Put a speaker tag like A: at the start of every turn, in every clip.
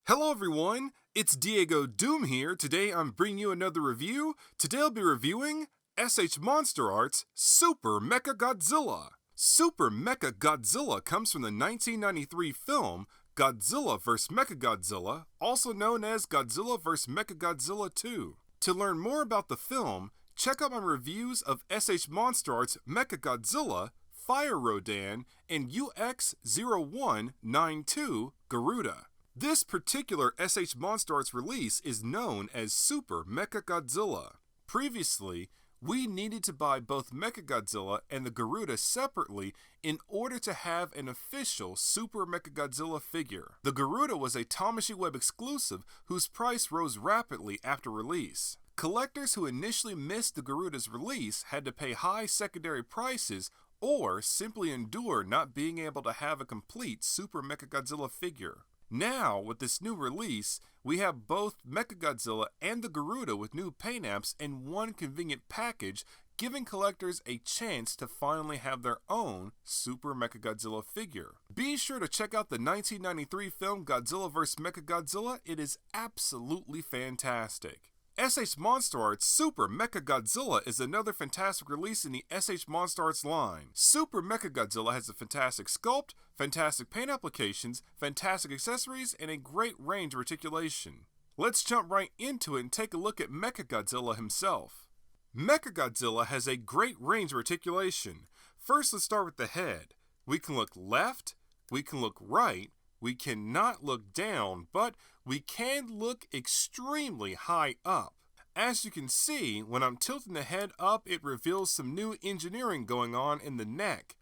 A: Hello everyone, it's DiegoDoom here. Today I'm bringing you another review. Today I'll be reviewing S.H.MonsterArts Super Mecha Godzilla. Super Mecha Godzilla comes from the 1993 film Godzilla vs. MechaGodzilla, also known as Godzilla vs. MechaGodzilla 2. To learn more about the film, check out my reviews of S.H.MonsterArts MechaGodzilla, Fire Rodan, and UX0192 Garuda. This particular S.H.MonsterArts release is known as Super Mecha Godzilla. Previously, we needed to buy both MechaGodzilla and the Garuda separately in order to have an official Super Mecha Godzilla figure. The Garuda was a Tamashii Web exclusive whose price rose rapidly after release. Collectors who initially missed the Garuda's release had to pay high secondary prices or simply endure not being able to have a complete Super Mecha Godzilla figure. Now, with this new release, we have both MechaGodzilla and the Garuda with new paint apps in one convenient package, giving collectors a chance to finally have their own Super MechaGodzilla figure. Be sure to check out the 1993 film Godzilla vs. MechaGodzilla. It is absolutely fantastic. S.H.MonsterArts Super Mecha Godzilla is another fantastic release in the S.H.MonsterArts line. Super Mecha Godzilla has a fantastic sculpt, fantastic paint applications, fantastic accessories, and a great range of articulation. Let's jump right into it and take a look at MechaGodzilla himself. MechaGodzilla has a great range of articulation. First, let's start with the head. We can look left, we can look right, we cannot look down, but we can look extremely high up. As you can see, when I'm tilting the head up, it reveals some new engineering going on in the neck.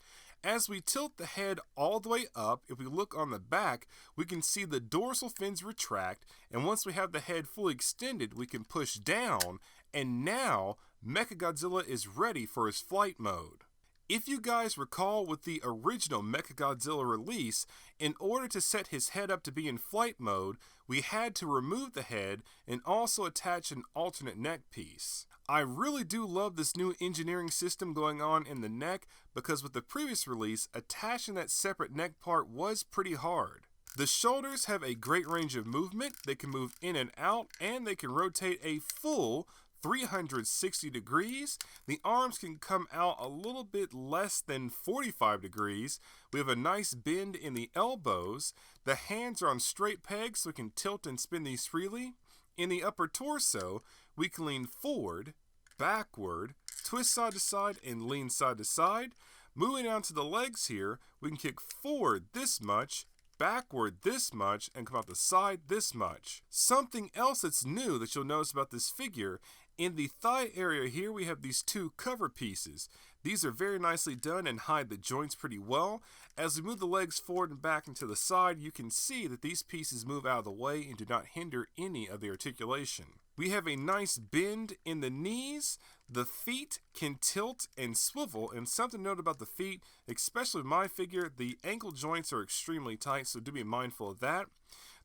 A: As we tilt the head all the way up, if we look on the back, we can see the dorsal fins retract, and once we have the head fully extended, we can push down, and now MechaGodzilla is ready for his flight mode. If you guys recall with the original MechaGodzilla release, in order to set his head up to be in flight mode, we had to remove the head and also attach an alternate neck piece. I really do love this new engineering system going on in the neck because with the previous release, attaching that separate neck part was pretty hard. The shoulders have a great range of movement. They can move in and out, and they can rotate a full 360 degrees. The arms can come out a little bit less than 45 degrees. We have a nice bend in the elbows. The hands are on straight pegs so we can tilt and spin these freely. In the upper torso, we can lean forward, backward, twist side to side, and lean side to side. Moving down to the legs here, we can kick forward this much, backward this much, and come out the side this much. Something else that's new that you'll notice about this figure, in the thigh area here we have these two cover pieces. These are very nicely done and hide the joints pretty well. As we move the legs forward and back and to the side, you can see that these pieces move out of the way and do not hinder any of the articulation. We have a nice bend in the knees. The feet can tilt and swivel, and something to note about the feet, especially with my figure, the ankle joints are extremely tight, so do be mindful of that.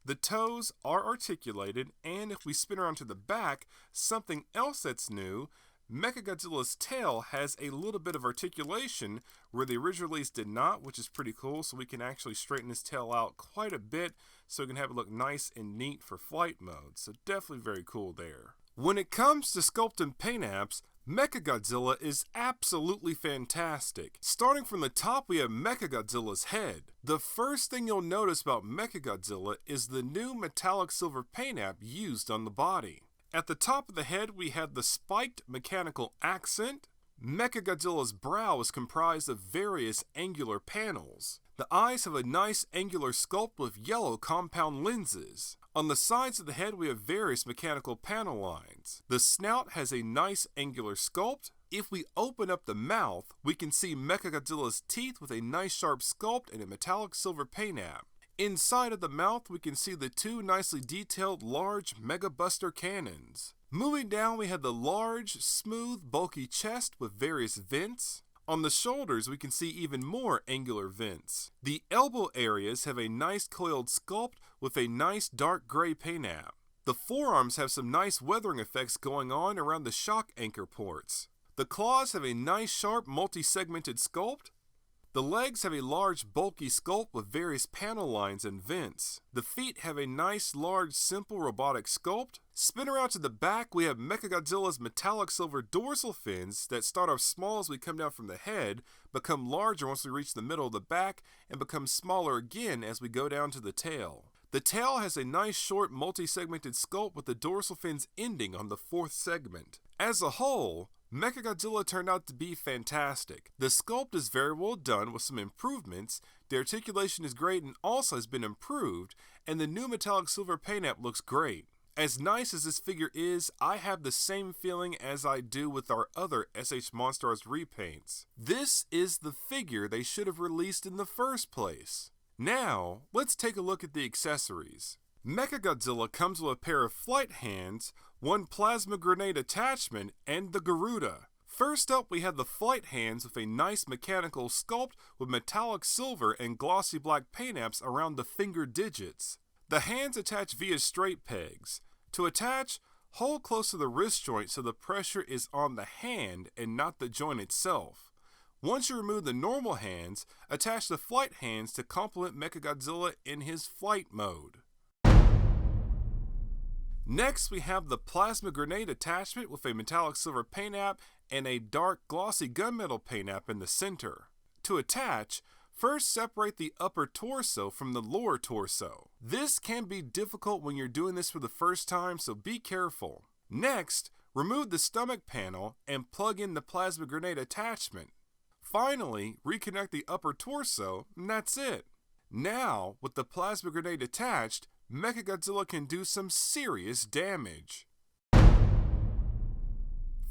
A: The toes are articulated, and if we spin around to the back, something else that's new, MechaGodzilla's tail has a little bit of articulation where the original release did not, which is pretty cool, so we can actually straighten his tail out quite a bit so we can have it look nice and neat for flight mode, so definitely very cool there. When it comes to sculpt and paint apps, MechaGodzilla is absolutely fantastic. Starting from the top, we have MechaGodzilla's head. The first thing you'll notice about MechaGodzilla is the new metallic silver paint app used on the body. At the top of the head, we have the spiked mechanical accent. MechaGodzilla's brow is comprised of various angular panels. The eyes have a nice angular sculpt with yellow compound lenses. On the sides of the head, we have various mechanical panel lines. The snout has a nice angular sculpt. If we open up the mouth, we can see MechaGodzilla's teeth with a nice sharp sculpt and a metallic silver paint app. Inside of the mouth, we can see the two nicely detailed large Mega Buster cannons. Moving down, we have the large, smooth, bulky chest with various vents. On the shoulders, we can see even more angular vents. The elbow areas have a nice coiled sculpt with a nice dark gray paint app. The forearms have some nice weathering effects going on around the shock anchor ports. The claws have a nice sharp multi-segmented sculpt. The legs have a large bulky sculpt with various panel lines and vents. The feet have a nice large simple robotic sculpt. Spin around to the back, we have MechaGodzilla's metallic silver dorsal fins that start off small as we come down from the head, become larger once we reach the middle of the back, and become smaller again as we go down to the tail. The tail has a nice short multi-segmented sculpt with the dorsal fins ending on the fourth segment. As a whole, MechaGodzilla turned out to be fantastic. The sculpt is very well done with some improvements, the articulation is great and also has been improved, and the new metallic silver paint app looks great. As nice as this figure is, I have the same feeling as I do with our other S.H.MonsterArts repaints. This is the figure they should have released in the first place. Now, let's take a look at the accessories. MechaGodzilla comes with a pair of flight hands, one plasma grenade attachment, and the Garuda. First up, we have the flight hands with a nice mechanical sculpt with metallic silver and glossy black paint apps around the finger digits. The hands attach via straight pegs. To attach, hold close to the wrist joint so the pressure is on the hand and not the joint itself. Once you remove the normal hands, attach the flight hands to complement MechaGodzilla in his flight mode. Next, we have the plasma grenade attachment with a metallic silver paint app and a dark glossy gunmetal paint app in the center. To attach, first separate the upper torso from the lower torso. This can be difficult when you're doing this for the first time, so be careful. Next, remove the stomach panel and plug in the plasma grenade attachment. Finally, reconnect the upper torso, and that's it. Now, with the plasma grenade attached, MechaGodzilla can do some serious damage.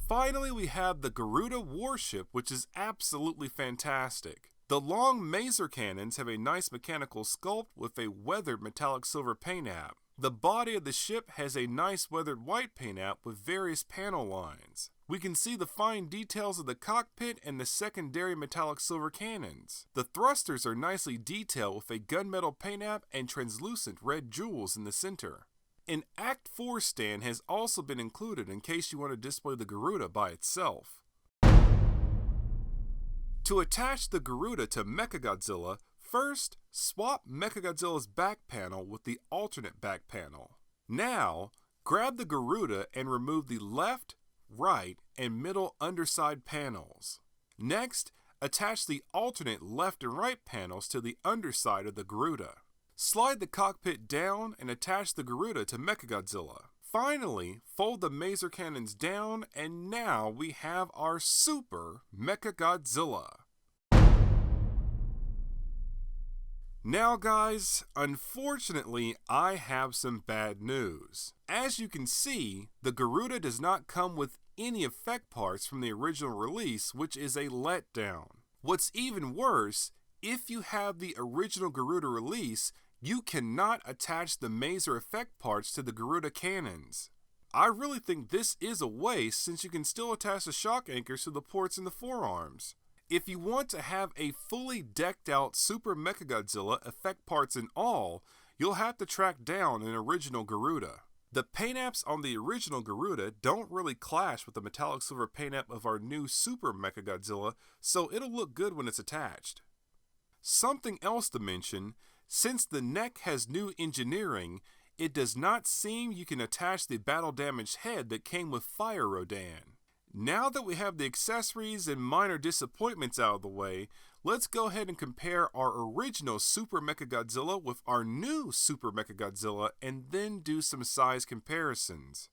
A: Finally, we have the Garuda warship, which is absolutely fantastic. The long maser cannons have a nice mechanical sculpt with a weathered metallic silver paint app. The body of the ship has a nice weathered white paint app with various panel lines. We can see the fine details of the cockpit and the secondary metallic silver cannons. The thrusters are nicely detailed with a gunmetal paint app and translucent red jewels in the center. An Act 4 stand has also been included in case you want to display the Garuda by itself. To attach the Garuda to MechaGodzilla, first swap MechaGodzilla's back panel with the alternate back panel. Now, grab the Garuda and remove the left, right, and middle underside panels. Next, attach the alternate left and right panels to the underside of the Garuda. Slide the cockpit down and attach the Garuda to MechaGodzilla. Finally, fold the maser cannons down, and now we have our Super Mecha Godzilla. Now guys, unfortunately I have some bad news. As you can see, the Garuda does not come with any effect parts from the original release, which is a letdown. What's even worse, if you have the original Garuda release, you cannot attach the maser effect parts to the Garuda cannons. I really think this is a waste since you can still attach the shock anchors to the ports in the forearms. If you want to have a fully decked out Super Mecha Godzilla effect parts and all, you'll have to track down an original Garuda. The paint apps on the original Garuda don't really clash with the metallic silver paint app of our new Super Mecha Godzilla, so it'll look good when it's attached. Something else to mention, since the neck has new engineering, it does not seem you can attach the battle damaged head that came with Fire Rodan. Now that we have the accessories and minor disappointments out of the way, let's go ahead and compare our original Super Mecha Godzilla with our new Super Mecha Godzilla and then do some size comparisons.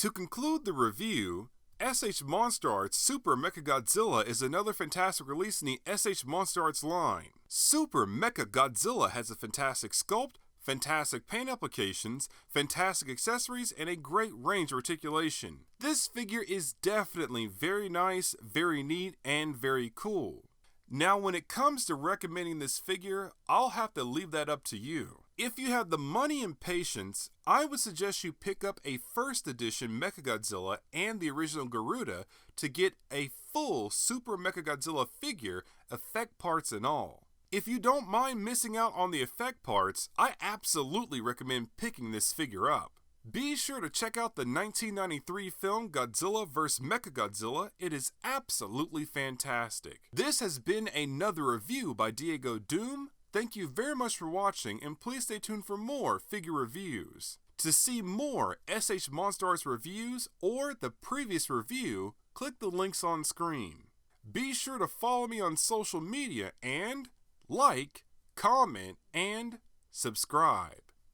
A: To conclude the review, S.H.MonsterArts Super Mecha Godzilla is another fantastic release in the S.H.MonsterArts line. Super Mecha Godzilla has a fantastic sculpt, fantastic paint applications, fantastic accessories, and a great range of articulation. This figure is definitely very nice, very neat, and very cool. Now when it comes to recommending this figure, I'll have to leave that up to you. If you have the money and patience, I would suggest you pick up a first edition MechaGodzilla and the original Garuda to get a full Super MechaGodzilla figure, effect parts and all. If you don't mind missing out on the effect parts, I absolutely recommend picking this figure up. Be sure to check out the 1993 film Godzilla vs. MechaGodzilla. It is absolutely fantastic. This has been another review by DiegoDoom. Thank you very much for watching, and please stay tuned for more figure reviews. To see more S.H.MonsterArts reviews or the previous review, click the links on screen. Be sure to follow me on social media and like, comment, and subscribe.